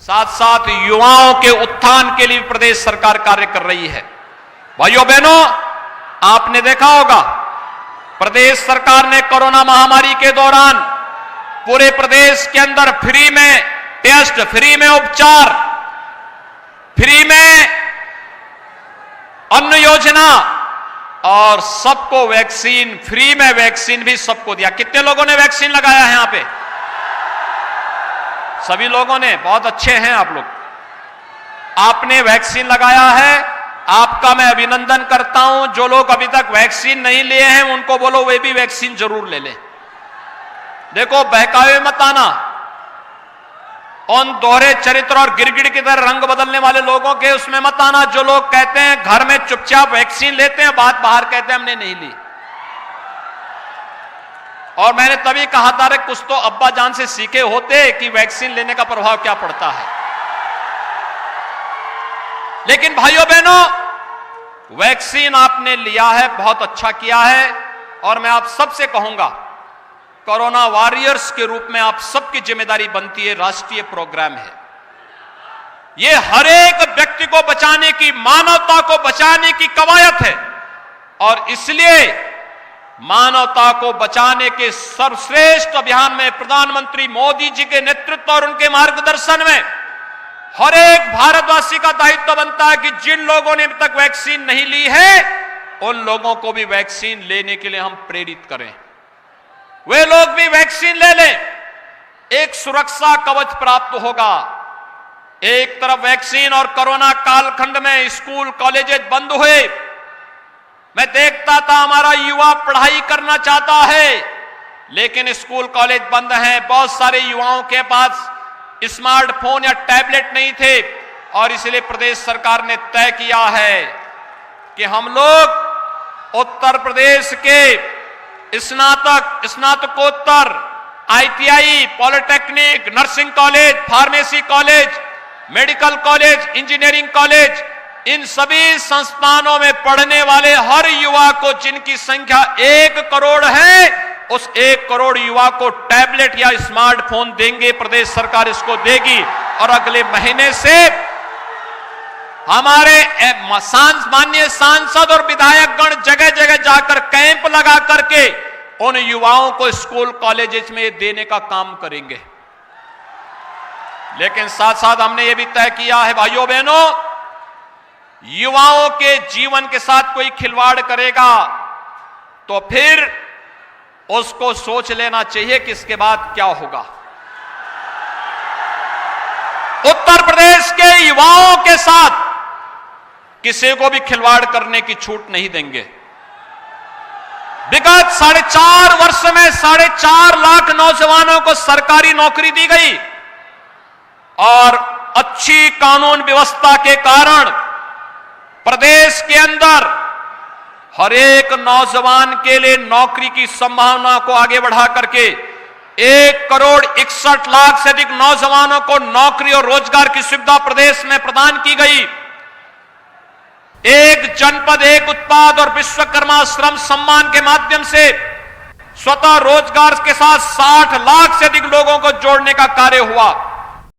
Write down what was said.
साथ साथ युवाओं के उत्थान के लिए प्रदेश सरकार कार्य कर रही है। भाइयों बहनों, आपने देखा होगा प्रदेश सरकार ने कोरोना महामारी के दौरान पूरे प्रदेश के अंदर फ्री में टेस्ट, फ्री में उपचार, फ्री में अन्न योजना और सबको वैक्सीन, फ्री में वैक्सीन भी सबको दिया। कितने लोगों ने वैक्सीन लगाया है यहां पे? सभी लोगों ने। बहुत अच्छे हैं आप लोग, आपने वैक्सीन लगाया है, आपका मैं अभिनंदन करता हूं। जो लोग अभी तक वैक्सीन नहीं लिए हैं उनको बोलो वे भी वैक्सीन जरूर ले लें। देखो, बहकावे मत आना उन दोहरे चरित्र और गिरगिट की तरह रंग बदलने वाले लोगों के उसमें मत आना, जो लोग कहते हैं घर में चुपचाप वैक्सीन लेते हैं, बात बाहर कहते हैं हमने नहीं ली। और मैंने तभी कहा था रे कुछ तो अब्बा जान से सीखे होते कि वैक्सीन लेने का प्रभाव क्या पड़ता है। लेकिन भाइयों बहनों, वैक्सीन आपने लिया है, बहुत अच्छा किया है। और मैं आप सबसे कहूंगा, कोरोना वॉरियर्स के रूप में आप सबकी जिम्मेदारी बनती है, राष्ट्रीय प्रोग्राम है ये, हर एक व्यक्ति को बचाने की, मानवता को बचाने की कवायद है। और इसलिए मानवता को बचाने के सर्वश्रेष्ठ अभियान में प्रधानमंत्री मोदी जी के नेतृत्व और उनके मार्गदर्शन में हर एक भारतवासी का दायित्व बनता है कि जिन लोगों ने अभी तक वैक्सीन नहीं ली है उन लोगों को भी वैक्सीन लेने के लिए हम प्रेरित करें, वे लोग भी वैक्सीन ले लें। एक सुरक्षा कवच प्राप्त होगा। एक तरफ वैक्सीन और कोरोना कालखंड में स्कूल कॉलेजेस बंद हुए, मैं देखता था हमारा युवा पढ़ाई करना चाहता है लेकिन स्कूल कॉलेज बंद हैं। बहुत सारे युवाओं के पास स्मार्टफोन या टैबलेट नहीं थे और इसलिए प्रदेश सरकार ने तय किया है कि हम लोग उत्तर प्रदेश के स्नातक, स्नातकोत्तर, ITI, polytechnic, nursing college, pharmacy college, medical college, engineering college, इन सभी संस्थानों में पढ़ने वाले हर युवा को, जिनकी संख्या 1 करोड़ है, उस 1 करोड़ युवा को टैबलेट या स्मार्टफोन देंगे। प्रदेश सरकार इसको देगी और अगले महीने से हमारे माननीय सांसद और विधायकगण जगह जगह जाकर कैंप लगा करके उन युवाओं को स्कूल कॉलेजेस में देने का काम करेंगे। लेकिन साथ साथ हमने यह भी तय किया है भाइयों बहनों, युवाओं के जीवन के साथ कोई खिलवाड़ करेगा तो फिर उसको सोच लेना चाहिए कि इसके बाद क्या होगा। उत्तर प्रदेश के युवाओं के साथ किसी को भी खिलवाड़ करने की छूट नहीं देंगे। विगत 4.5 वर्ष में 4.5 लाख नौजवानों को सरकारी नौकरी दी गई और अच्छी कानून व्यवस्था के कारण प्रदेश के अंदर हर एक नौजवान के लिए नौकरी की संभावना को आगे बढ़ा करके 1 करोड़ 61 लाख से अधिक नौजवानों को नौकरी और रोजगार की सुविधा प्रदेश में प्रदान की गई। एक जनपद एक उत्पाद और विश्वकर्मा श्रम सम्मान के माध्यम से स्वतः रोजगार के साथ 60 लाख से अधिक लोगों को जोड़ने का कार्य हुआ।